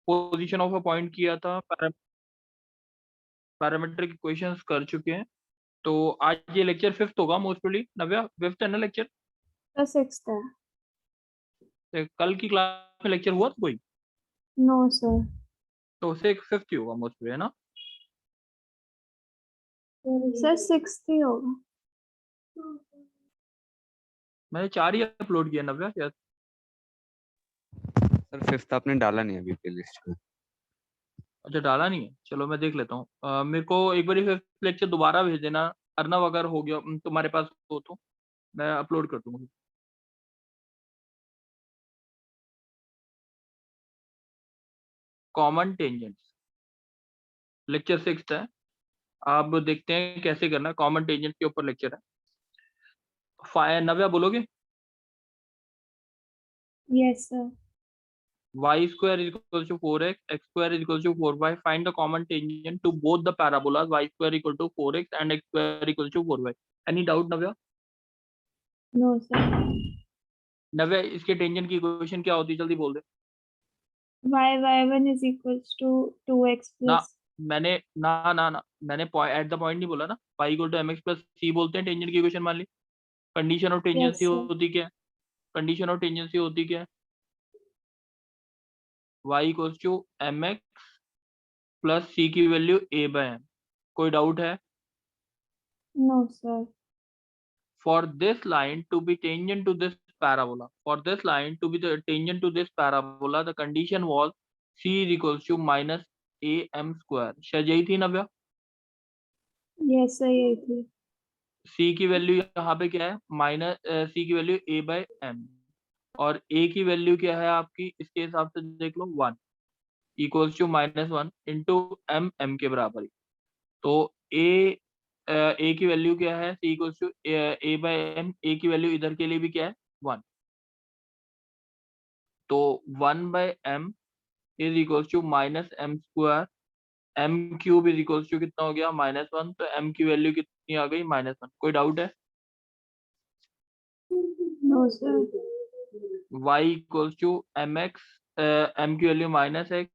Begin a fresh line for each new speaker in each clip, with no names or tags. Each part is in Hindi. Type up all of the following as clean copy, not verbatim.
पोजीशन ऑफ अ पॉइंट किया था, पैरामीट्रिक इक्वेशंस कर चुके हैं। तो आज ये लेक्चर 5th होगा मोस्ट प्रोबेबली। नव्या 5th है ना लेक्चर?
तो 6th है।
कल की क्लास में लेक्चर हुआ था कोई?
No sir.
तो 5th ही होगा मोस्ट प्रोबेबली, है ना?
सर 6th ही होगा।
मैंने 4 ही अपलोड किया नव्या क्या?
सर 5th आपने डाला नहीं अभी प्लेलिस्ट में।
अच्छा डाला नहीं है, चलो मैं देख लेता हूँ। मेरे को एक बार 5th लेक्चर दोबारा भेज देना। अर्नव अगर हो गया तुम्हारे पास हो तो मैं अपलोड कर दूंगा। कॉमन टेंजेंट्स लेक्चर 6th है। आप देखते हैं कैसे करना है। कॉमन टेंजेंट के ऊपर लेक्चर है। नव्या बोलोगे?
Yes sir.
y square is equal to 4x, x square is equal to 4y. Find the common tangent to both the parabolas y square equal to 4x and x square equal to 4y. Any doubt Navya?
No sir.
Navya इसके टेंजेंट की इक्वेशन क्या होती है, जल्दी बोल दे।
y1 is equals to 2x
ना
plus
मैंने ना मैंने एट द पॉइंट नहीं बोला ना। y equal to mx plus c बोलते हैं टेंजेंट की इक्वेशन मान ली। Condition of tangency
yes sir.
होती क्या है? कंडीशन ऑफ टेंजेंसी होती क्या है? y equal to mx plus c की वैल्यू a बाय m। कोई डाउट है?
No sir.
For this line to be tangent to this parabola, for this line to be the tangent to this parabola, the condition was c is equals to minus am square। शायद यही थी नव्या?
यस सर यही थी।
c की वैल्यू यहाँ पे क्या है? माइनस c की वैल्यू a बाय m, और a की वैल्यू क्या है आपकी इसके हिसाब से देख लो 1 इक्वल्स टू -1 इंटू m के बराबर ही। तो a की वैल्यू क्या है? c equals to a by m। a की वैल्यू इधर के लिए भी क्या है? 1। तो 1/m is equals to minus M square. M cube is equals to कितना हो गया? -1। तो m की वैल्यू कितनी आ गई? -1। कोई डाउट है?
No sir.
y equals to M x, m की वैल्यू -x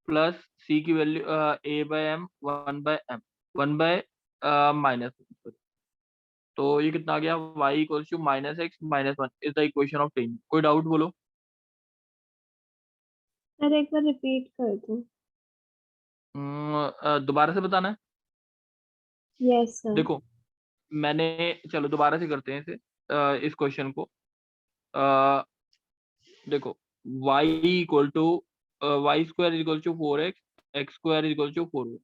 प्लस c की वैल्यू a/m 1/m 1/-1। तो ये कितना आ गया? y equals to -x -1 is the equation of tangent. कोई डाउट बोलो।
सर एक बार रिपीट कर दो।
दोबारा से बताना है।
Yes sir.
देखो मैंने, चलो दोबारा से करते हैं इसे, इस क्वेश्चन को। अ, देखो y equal to y square equal to 4x, x square equal to 4y।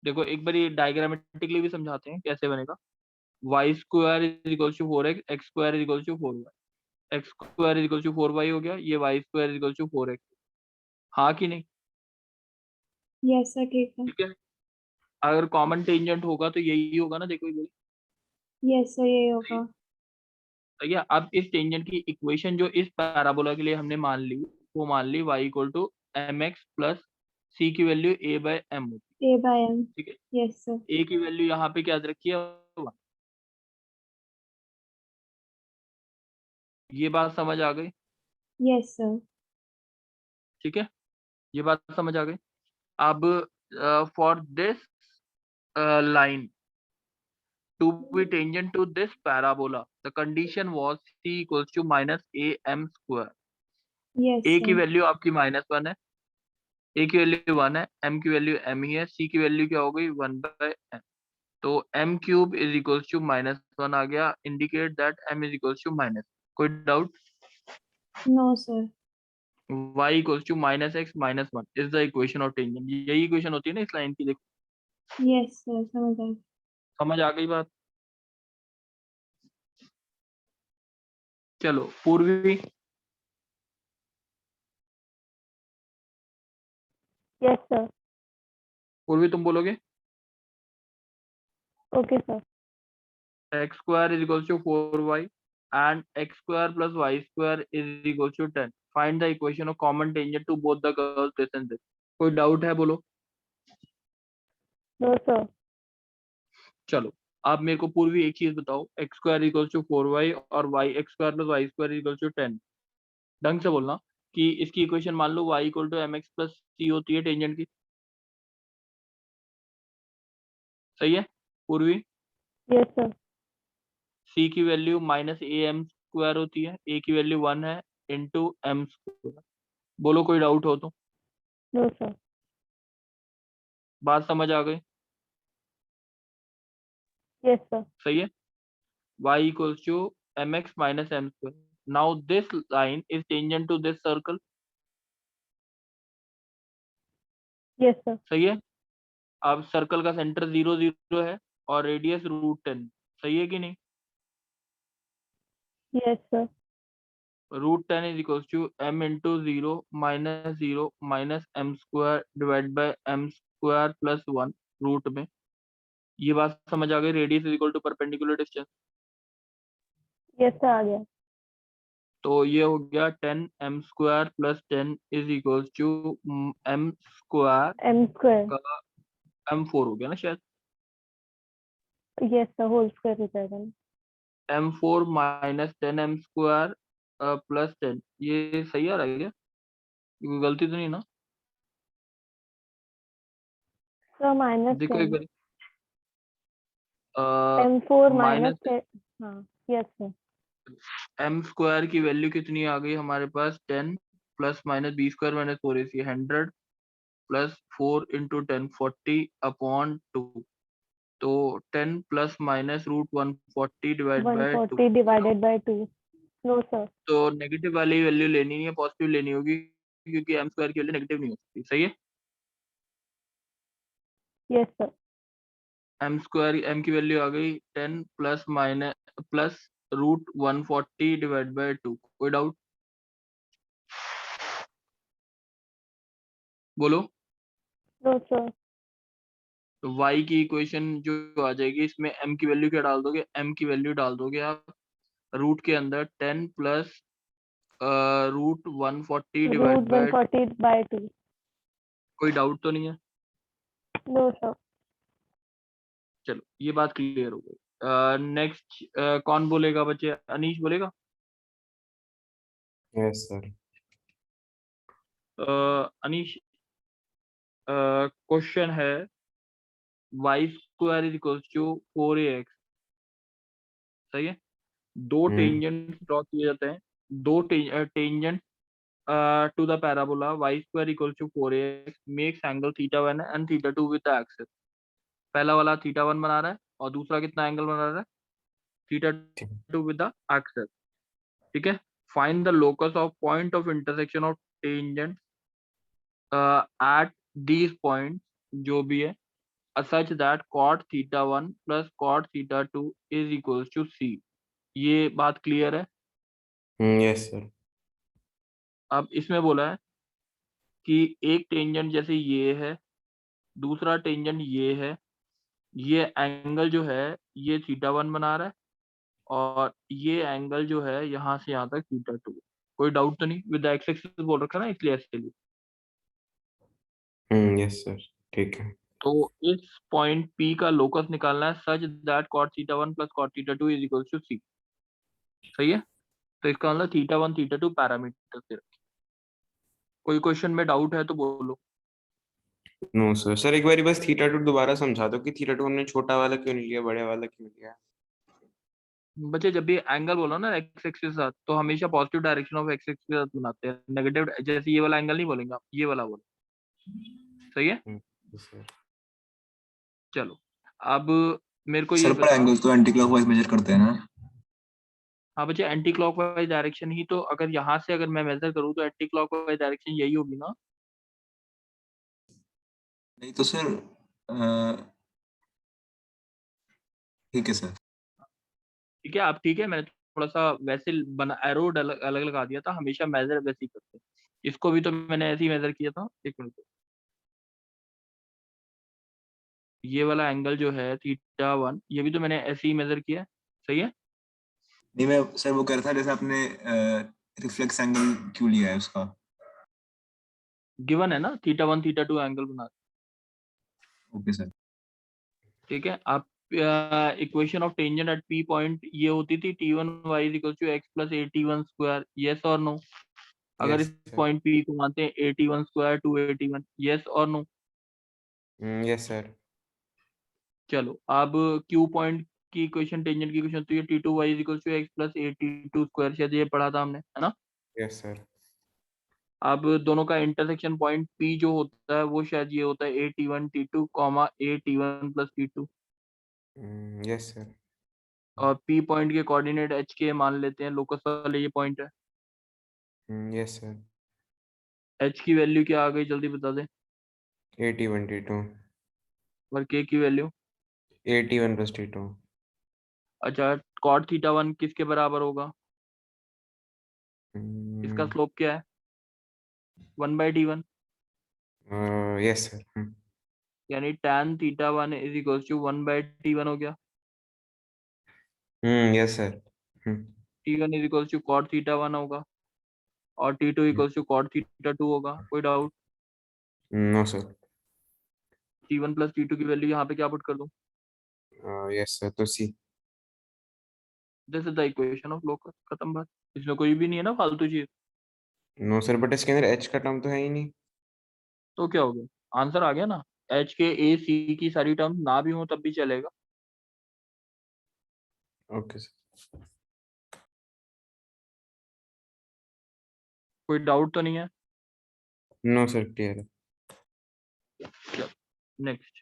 देखो एक बार ये डायग्रामेटिकली भी समझाते हैं कैसे बनेगा। y square equal to 4x, x square equal to 4y, x square equal to 4y हो गया। ये y square equal to 4x। हाँ कि नहीं?
यस सर ठीक है।
ठीक है। अगर कॉमन टेंजेंट होगा तो यही होगा ना। देखो ये
यस सर यही होगा।
ठीक है। अब इस टेंजेंट की इक्वेशन जो इस पैराबोला के लिए हमने मान ली, वो मान ली y equal to M x plus c की वैल्यू a/m होती
a/m।
है। ठीक है।
Yes sir.
a की वैल्यू यहाँ पे क्या रखी है? 1। ये बात समझ आ गई?
Yes sir.
ठीक है, ये बात समझ आ गई। अब for this line to be tangent to this parabola, the condition was c equals to minus am square।
Yes
a की
सर।
वैल्यू आपकी -1 है, a की वैल्यू 1 है, m की वैल्यू m ही है, c की वैल्यू क्या हो गई? 1/m। तो m cube is equals to -1 आ गया, indicate that m is equals to -। कोई doubt?
No sir.
y equals to -x -1 is the equation of tangent. यही इक्वेशन होती है ना इस लाइन की। देखो
यस सर समझ आ गया।
समझ आ गई बात? चलो पूर्वी,
यस सर।
पूर्वी तुम बोलोगे।
Okay sir.
x square is equals to 4y and x square plus y square is equals to 10। Find the equation of common tangent to both the curves this and this। कोई डाउट है बोलो।
No sir.
चलो आप मेरे को पूर्वी एक चीज बताओ, x square equals to 4y और y x square plus y square equals to 10। ढंग से बोलना। कि इसकी इक्वेशन मान लो y equal to M x plus c होती है टेंजेंट की, सही है पूर्वी।
Yes, sir.
c की value minus A M square होती है, a की वैल्यू 1 है इंटू एम स्क्वायर। बोलो कोई डाउट हो तो।
No, sir.
बात समझ आ गई?
Yes, sir.
सही है। y equals to mx minus m square. Now this line is tangent to this circle.
Yes, sir.
सही है। अब सर्कल का सेंटर 0 0 है और रेडियस √10, सही है कि नहीं?
Yes, sir.
√10 is equals to m into 0 minus m square divided by m square plus 1 root में। ये बात समझ आ गई? Radius is equal to perpendicular distance.
Yes, sir. आ गया.
तो ये हो गया 10 m square plus 10 is equals to m square
M square.
का m4 हो गया ना शायद।
Yes, sir. Whole square हो जाएगा ना.
m4 minus 10 m square plus 10, ये सही आ रहा है क्या? कोई गलती तो नहीं ना?
Sir, minus
देखो
10.
एक बार
M4 minus
माइनस
10. हाँ. Yes, sir.
m स्क्वायर की वैल्यू कितनी आ गई हमारे पास? 10 plus minus b square minus 4ac 100 plus 4 into 10 40 upon 2। तो 10 plus minus √140 divide by 2।
140 divided by 2. No, sir.
तो नेगेटिव वाली वैल्यू लेनी नहीं है, पॉजिटिव लेनी होगी, क्योंकि m स्क्वायर की वैल्यू नेगेटिव नहीं हो सकती। सही है।
Yes, sir.
m square m की वैल्यू आ गई 10 plus minus plus √140 divide by 2। कोई डाउट? बोलो।
No, sir.
तो y की इक्वेशन जो आ जाएगी, इसमें m की वैल्यू क्या डाल दोगे? m की वैल्यू डाल दोगे आप रूट के अंदर 10 plus √140 divide
Root
by 2।
140 by 2.
कोई डाउट तो नहीं है?
No, sir.
चलो ये बात क्लियर हो गई। नेक्स्ट कौन बोलेगा बच्चे? अनीश बोलेगा?
Yes sir.
अनीश, क्वेश्चन है y square is equal to 4ax, सही है। दो टेंजेंट ड्रॉ किए जाते हैं, दो tangent to the parabola y square equal to 4ax makes angle θ1 and θ2 with the axis. पहला वाला θ1 बना रहा है और दूसरा कितना एंगल बना रहा है? θ2 विद द एक्सिस। ठीक है। Find the locus of point of intersection of tangent at these point, जो भी है, such that cot θ1 plus cot θ2 is equals to c। ये बात क्लियर है?
Yes sir.
अब इसमें बोला है कि एक टेंजेंट जैसे ये है, दूसरा टेंजेंट ये है, ये एंगल जो है ये θ1 बना रहा है और ये एंगल जो है यहाँ से यहाँ तक θ2। कोई डाउट तो नहीं? विद एक्स एक्सिस बोल रखा है ना, इसलिए ऐसे लिए।
यस सर, ठीक है।
तो इस पॉइंट P का लोकस निकालना है such that cot θ1 plus cot θ2 is equals to c। सही है। तो इसका मतलब θ1 θ2 पैरामीटर से रखें। कोई क्वेश्चन में डाउट है तो बोलो।
No sir. सर एक बार बस θ2 दोबारा समझा दो कि θ2 हमने छोटा वाला क्यों नहीं लिया, बड़े वाला क्यों लिया?
बच्चे जब भी एंगल बोलो ना एक्स एक्सिस के साथ, तो हमेशा positive direction of x axis के साथ बनाते हैं। नेगेटिव जैसे ये वाला एंगल नहीं बोलेंगे आप, ये वाला बोलो। सही है।
सर।
चलो अब मेरे को ये
सर पर
बता।
एंगल तो एंटी क्लॉकवाइज मेजर करते हैं ना?
हाँ बच्चे, एंटी क्लॉकवाइज डायरेक्शन ही तो, अगर यहाँ से अगर मैं मेजर करूँ तो एंटी क्लॉकवाइज डायरेक्शन यही होगी ना।
नहीं तो सर ठीक है सर।
ठीक है, आप ठीक है। मैंने थोड़ा सा वैसे बना एरो अलग अलग लगा दिया था, हमेशा मेजर वैसे ही करते हैं। इसको भी तो मैंने ऐसे ही मेजर किया था। एक मिनट, ये वाला एंगल जो है θ1, ये भी तो मैंने ऐसे ही मेजर किया है। सही है।
नहीं मैं सर वो कह रहा था जैसे आपने रिफ्लेक्स एंगल क्यों लिया है उसका?
गिवन है ना, θ1 θ2 एंगल बना।
Okay sir.
ठीक है। आप equation of tangent at P point ये होती थी t1 y equal to x plus 81 square. Yes और नो? अगर
Yes,
इस
sir.
पॉइंट पी को मानते हैं 81 स्क्वायर 281, यस और नो?
Yes, sir.
चलो अब क्यू पॉइंट की इक्वेशन, टेंजेंट की इक्वेशन तो ये T2y = x + 82 स्क्वायर, शायद ये पढ़ा था हमने, है ना?
Yes, sir.
अब दोनों का इंटरसेक्शन पॉइंट P जो होता है वो शायद ये होता है 81 T2, A T1 + T2,
Yes, sir.
और P पॉइंट के कोऑर्डिनेट H के मान लेते हैं, लोकस वाले ये पॉइंट है।
Yes, sir.
H की वैल्यू क्या आ गई, जल्दी बता दे।
81 T2.
और K की वैल्यू?
81 + T2.
अच्छा, cot θ1 किसके बराबर होगा? इसका
Hmm.
स्लोप क्या है? 1/T1,
Yes, sir.
यानी tan θ1 = 1/T1 हो गया।
Yes, sir.
T1 = cot θ1 होगा, और T2 = cot θ2 होगा। कोई doubt?
No, sir.
T1 + T2 की वैल्यू यहाँ पे क्या पुट कर दूं?
Yes, sir. तो C.
This is the equation of locus, खत्म बात। इसमें कोई भी नहीं है ना फालतू चीज।
No, sir. बट इसके अंदर H का टर्म तो है ही नहीं.
तो क्या हो गया, आंसर आ गया ना। H के A C की सारी टर्म ना भी हो तब भी चलेगा।
Okay, sir.
कोई डाउट तो नहीं है?
No, sir. Clear है.
नेक्स्ट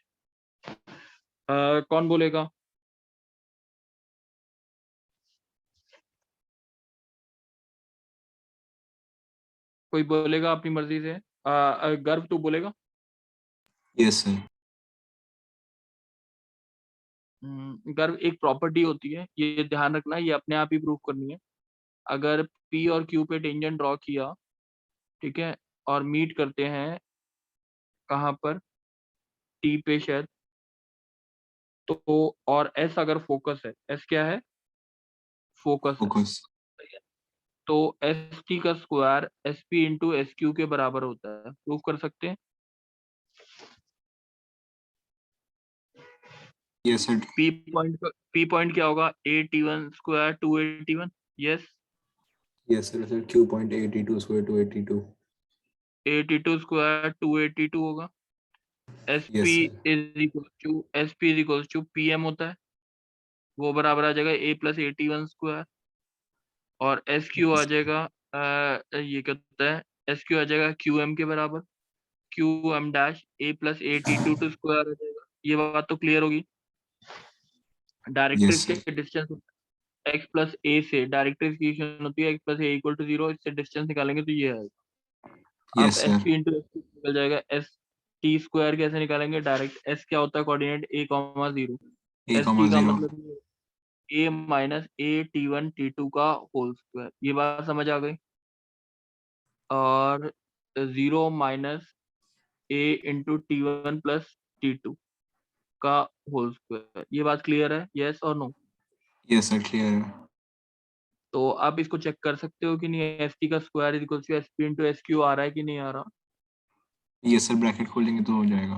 कौन बोलेगा? कोई बोलेगा अपनी मर्जी से? गर्व तू बोलेगा?
Yes sir.
गर्व एक प्रॉपर्टी होती है, ये ध्यान रखना, ये अपने आप ही प्रूव करनी है। अगर P और Q पे टेंजेंट ड्रॉ किया, ठीक है, और मीट करते हैं कहाँ पर, T पे शायद, तो और S अगर फोकस है, S क्या है? फोकस है।
फोकस।
तो एस टी का square S P into S Q के बराबर होता है, प्रूव कर सकते हैं।
Yes sir.
पी पॉइंट क्या होगा? 81 square 281, yes.
Yes sir sir Q point 82 square 282।
82 square 282 होगा। S
yes
P
sir.
Is equal to P M होता है, वो बराबर आ जाएगा A + 81 स्क्वायर, और एस क्यू आ जाएगा ये क्या होता है, एस क्यू आ जाएगा क्यू एम के बराबर, Q M dash A + 82 square आ जाएगा। ये बात तो क्लियर होगी।
Yes
directrix
sir.
के डिस्टेंस x + a से, डायरेक्ट्रिक्स की इक्वेशन होती है x + a = 0, इससे डिस्टेंस निकालेंगे तो ये आएगा। अब
yes
S
sir.
P into S निकल जाएगा। एस टी स्क्वायर कैसे निकालेंगे? डायरेक्ट एस क्या होता है कोऑर्डिनेट A, 0। एस टी का
0
मतलब A - A T1 T2 का होल स्क्वायर, ये बात समझ आ गई। और 0 - A × T1 + T2 का होल स्क्वायर, ये बात क्लियर है, यस और नो?
यस सर क्लियर है।
तो आप इसको चेक कर सकते हो कि नहीं, एस टी का square = S P into S Q आ रहा है कि नहीं आ रहा?
यस सर ब्रैकेट खोलेंगे तो हो जाएगा।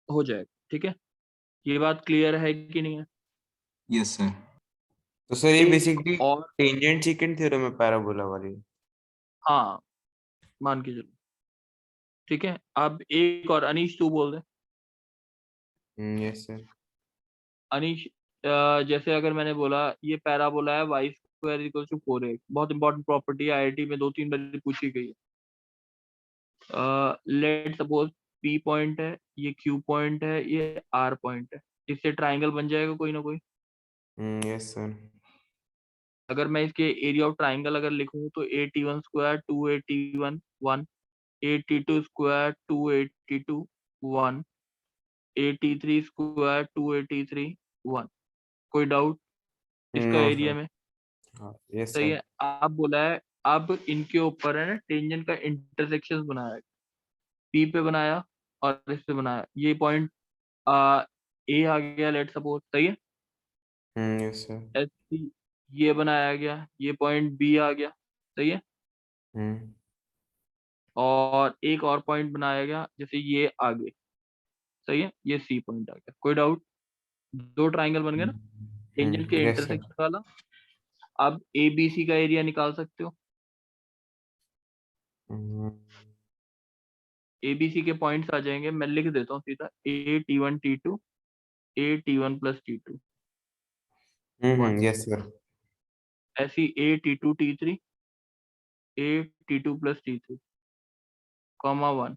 हो जाएगा, ठीक है। ये बात क्लियर है कि नहीं है?
Yes sir.
तो सर ये
एक
बेसिकली
और,
टेंजेंट सेकेंड थ्योरम है पैराबोला वाली.
हाँ मान के चलो, ठीक है। अब एक और, अनीश तू बोल दे।
Yes sir.
अनीश, जैसे अगर मैंने बोला ये पैराबोला है, y² = 4x, बहुत इंपॉर्टेंट प्रॉपर्टी है, IIT में 2-3 बार पूछी गई है। लेट सपोज P पॉइंट है, ये Q पॉइंट है, ये R पॉइंट है, इससे ट्राइंगल बन जाएगा कोई ना कोई।
Yes sir.
अगर मैं इसके एरिया ऑफ ट्राइंगल अगर लिखूं तो 81 स्क्वायर 281 1, 82 स्क्वायर 282 1, 83 स्क्वायर 283 1। कोई डाउट इसका
नो
एरिया
सर.
में?
हाँ यस
सही
सर.
है। आप बोला है अब इनके ऊपर है ना टेंजेंट का इंटरसेक्शन बनाया है, P पे बनाया और इस पे बनाया, ये पॉइंट A आ गया लेट सपोज, सही है।
Yes sir.
एस पी ये बनाया गया, ये पॉइंट B आ गया, सही है। और एक और पॉइंट बनाया गया जैसे ये आगे, सही है, ये C पॉइंट आ गया। कोई डाउट? दो ट्राइंगल बन गए ना टेंजेंट के
यस सर.
इंटरसेक्शन वाला। अब ABC का एरिया निकाल सकते हो। ABC के पॉइंट्स आ जाएंगे, मैं लिख देता हूँ सीधा A T1 T2 A T1 plus T2 1,
yes sir.
ऐसी A T2 T3 A T2 plus T3 comma 1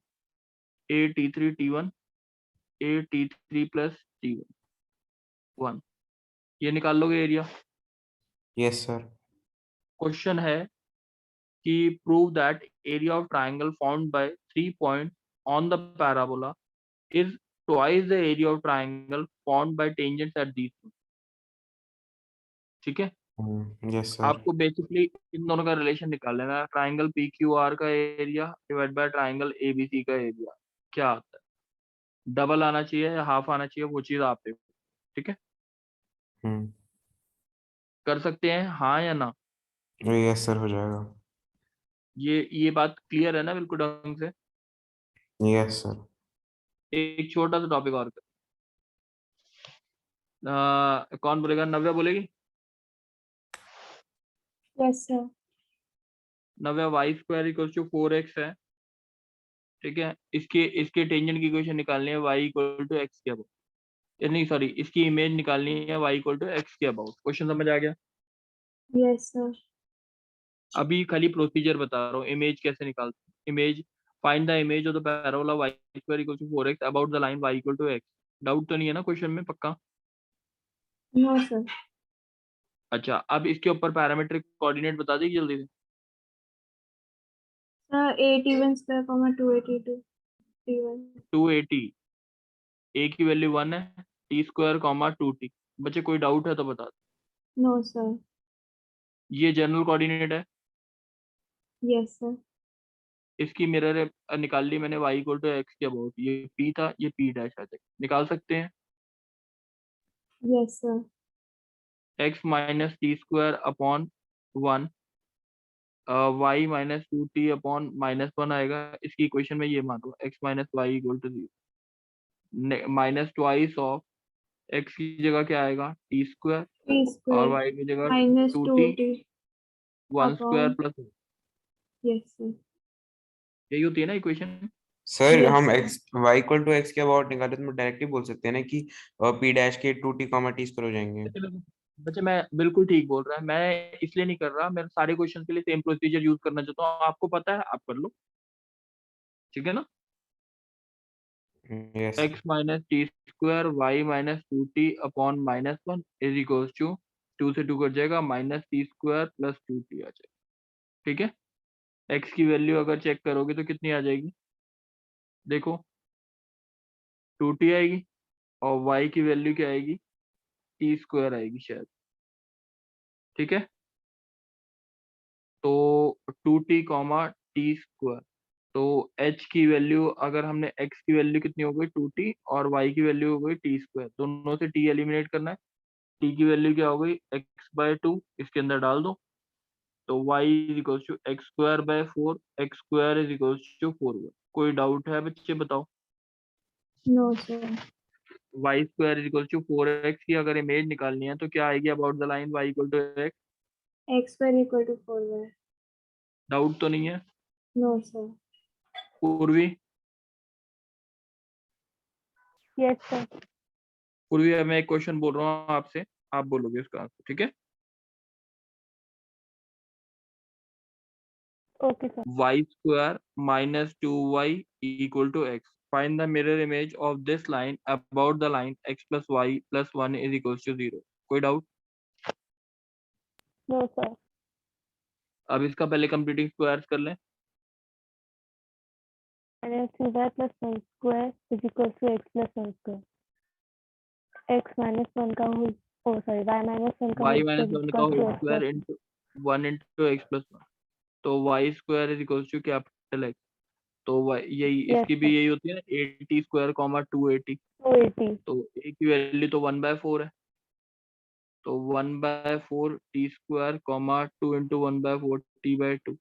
A T3 T1 A T3 plus T1 1। ये निकाल लोगे एरिया।
Yes sir.
क्वेश्चन है कि prove that area of triangle found by 3 point on the parabola is twice the area of triangle found by tangents at these. ठीक है,
यस सर।
आपको बेसिकली इन दोनों का रिलेशन निकाल लेना है। ट्राइंगल PQR का area divide by triangle ABC का एरिया क्या आता है, डबल आना चाहिए या हाफ आना चाहिए, वो चीज आप देखो। ठीक है, कर सकते हैं हाँ या ना।
यस सर, हो जाएगा।
ये बात क्लियर है ना बिल्कुल ढंग से।
Yes sir.
एक छोटा सा टॉपिक और कौन बोलेगा? नव्या बोलेगी।
Yes, sir.
नव्या y² = 4x है। ठीक है, इसके टेंजेंट की इक्वेशन निकालनी है y = x के अबाउट, नहीं सॉरी, इसकी इमेज निकालनी है y = x के अबाउट। क्वेश्चन समझ आ गया?
Yes, sir.
अभी खाली प्रोसीजर बता रहा हूँ, इमेज कैसे निकालते हैं। Image, find the image of the parabola y² = 4x about the line y = x। Doubt तो नहीं है ना क्वेश्चन में? पक्का?
No, sir.
अच्छा, अब इसके ऊपर पैरामीट्रिक कोऑर्डिनेट बता दीजिए जल्दी से।
Sir, A T1 square, 2 A T2 T1.
280, a की वैल्यू 1 है, T² 2t। बच्चे कोई डाउट है तो बता दो।
No, sir.
ये जनरल कोऑर्डिनेट है।
Yes, sir.
इसकी मिरर निकाल ली मैंने y = x के अबाउट। ये p था, ये p डैश आ जाएगा। निकाल सकते हैं
Yes, sir.
x - T² upon 1 y - 2t upon -1 आएगा। इसकी इक्वेशन में ये मानो x - y = 0 minus twice of x की जगह क्या आएगा T²
T
और
square
y की जगह
minus
2t
2T
1²
upon.
Plus.
Yes, sir.
यही होती है ना इक्वेशन?
सर
Yes,
हम
sir.
x y = x के अबाउट निकाले तो डायरेक्टली बोल सकते हैं ना कि p डैश के 2t, t² हो जाएंगे।
बच्चे मैं बिल्कुल ठीक बोल रहा है, मैं इसलिए नहीं कर रहा, मैं सारे क्वेश्चन के लिए सेम प्रोसीजर यूज करना चाहता हूँ। आपको पता है, आप कर लो। ठीक है ना?
Yes
x - T² y - 2t upon -1 is equals to 2 से 2 कट जाएगा -T² प्लस 2t आ जाएगा। ठीक है, x की वैल्यू अगर चेक करोगे तो कितनी आ जाएगी? देखो 2t आएगी और y की वैल्यू क्या आएगी? T² आएगी शायद। ठीक है, तो 2t, T²। तो h की वैल्यू, अगर हमने x की वैल्यू कितनी हो गई 2t और y की वैल्यू हो गई T², दोनों से t एलिमिनेट करना है। t की वैल्यू क्या हो गई x/2, इसके अंदर डाल दो। तो y = x²/4, x² = 4y। कोई डाउट है बच्चे बताओ?
No, sir.
y² = 4x की अगर इमेज निकालनी है तो क्या आएगी about the line y = x?
X² = 4y.
Doubt तो नहीं है?
No, sir.
पूर्वी,
Yes, sir.
पूर्वी मैं एक क्वेश्चन बोल रहा हूँ आपसे, आप बोलोगे उसका आंसर। ठीक है,
Okay, sir.
y² - 2y = x। Find the mirror image of this line about the line x + y + 1 is equals to 0। कोई डाउट?
No, sir.
अब इसका पहले कंप्लीटिंग स्क्वायर्स कर लें।
-3y plus 1 square is equal to x plus 1 square. X minus 1 का whole, oh sorry, y minus 1 का
y
whole
-
square is
1 का
equal to
whole
x
square
plus 1.
Into 1 into x + 1। तो y² = कैपिटल x। तो यही
Yes,
इसकी
sir.
Hmm.
भी यही होती है ना, AT², 280।
280.
तो a की वैल्यू तो 1/4 है, तो 1/4 T², 2 इंटू 1/4 T/2।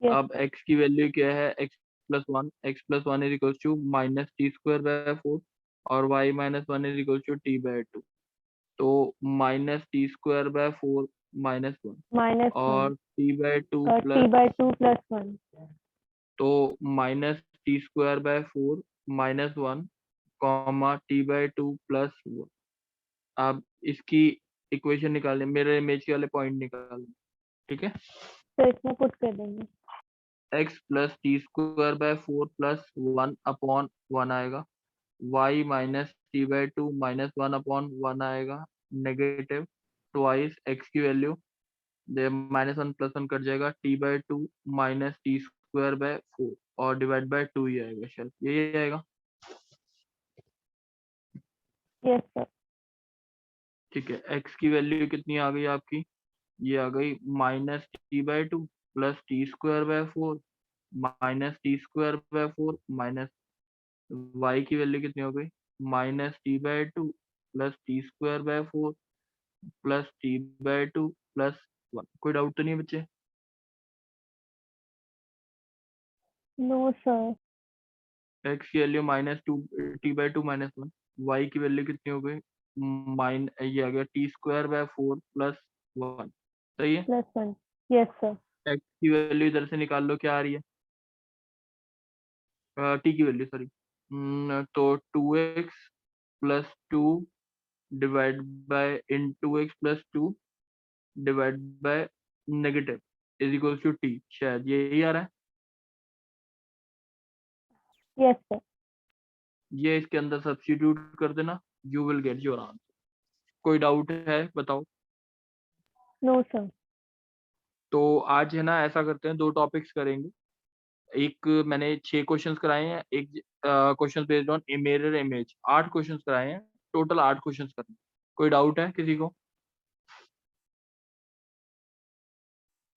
Yes,
अब x की वैल्यू क्या है x + 1, x + 1 is equal to -T²/4 और y - 1 is equal to T/2। तो -T²/4 -1
minus 1.
और T/2
T
plus,
by 2 plus 1.
तो minus T square by 4 minus 1 comma T by 2 plus 1। अब इसकी इक्वेशन निकालने, मेरे इमेज के वाले पॉइंट निकालने, ठीक है।
तो इसमें पुट कर देंगे।
x plus T square by 4 plus 1 upon 1 आएगा, y minus T by 2 minus 1 upon 1 आएगा, नेगेटिव ट्वाइस x की वैल्यू माइनस 1 प्लस 1 कट जाएगा, T by 2 minus T square by 4 और डिवाइड बाय 2 ही आएगा, शायद यही आएगा।
Yes sir.
ठीक है, x की वैल्यू कितनी आ गई आपकी, ये आ गई minus T by 2 plus T square by 4 minus T square by 4 minus y की वैल्यू कितनी हो गई, minus T by 2 plus T square by 4 plus T by 2 plus 1। कोई डाउट तो नहीं है बच्चे?
No sir.
x की value minus 2 T by 2 minus 1, y की वैल्यू कितनी हो गई, ये आ गया टी स्क्वायर बाय 4 प्लस 1, सही है।
प्लस 1। Yes sir.
x की वैल्यू इधर से निकाल लो, क्या आ रही है, t की वैल्यू सॉरी, तो 2x plus 2 divide by in 2x plus 2 divide by negative is equal to t, शायद यही आ रहा है।
Yes sir.
ये इसके अंदर सब्स्टिट्यूट कर देना, you will get your answer. कोई डाउट है बताओ?
No sir.
तो आज है ना, ऐसा करते हैं, 2 टॉपिक्स करेंगे। एक मैंने 6 क्वेश्चंस कराए हैं, एक question based on mirror image 8 questions कराए हैं, टोटल 8 क्वेश्चंस करने। कोई डाउट है किसी को?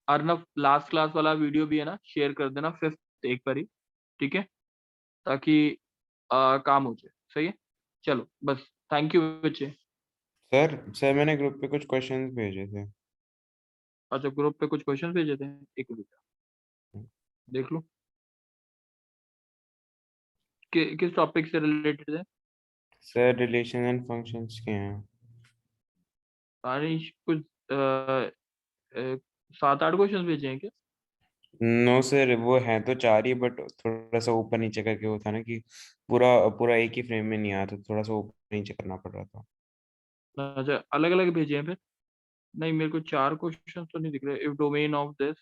अर्नव लास्ट क्लास वाला वीडियो भी है ना, शेयर कर देना 5th एक बारी, ठीक है, ताकि काम हो जाए, सही है। चलो बस, थैंक यू बच्चे।
सर मैंने ग्रुप पे कुछ क्वेश्चंस भेजे थे।
अच्छा, ग्रुप पे कुछ क्वेश्चन भेजे थे, एक मिनट देख लो। किस टॉपिक से रिलेटेड है?
सर रिलेशन एंड फंक्शंस के हैं।
तारीश कुछ 7-8 क्वेश्चन भेजे हैं क्या?
नो सर, वो है तो 4 ही, बट थोड़ा सा ऊपर नीचे करके होता ना कि पूरा पूरा एक ही फ्रेम में नहीं आया, तो थोड़ा सा ऊपर नीचे करना पड़ रहा था।
अच्छा, अलग अलग भेजे हैं फिर? नहीं, मेरे को 4 क्वेश्चन तो नहीं दिख रहे। If domain of this,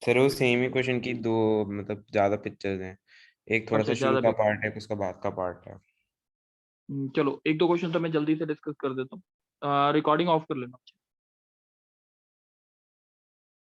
sir वो सेम ही क्वेश्चन की दो, मतलब ज्यादा पिक्चर्स हैं। एक थोड़ा सा
अच्छा
शुरू
ज्यादा
का
भी।
पार्ट है, उसका बाद का पार्ट है।
चलो 1-2 क्वेश्चन तो मैं जल्दी से डिस्कस कर देता हूँ, रिकॉर्डिंग ऑफ कर लेना।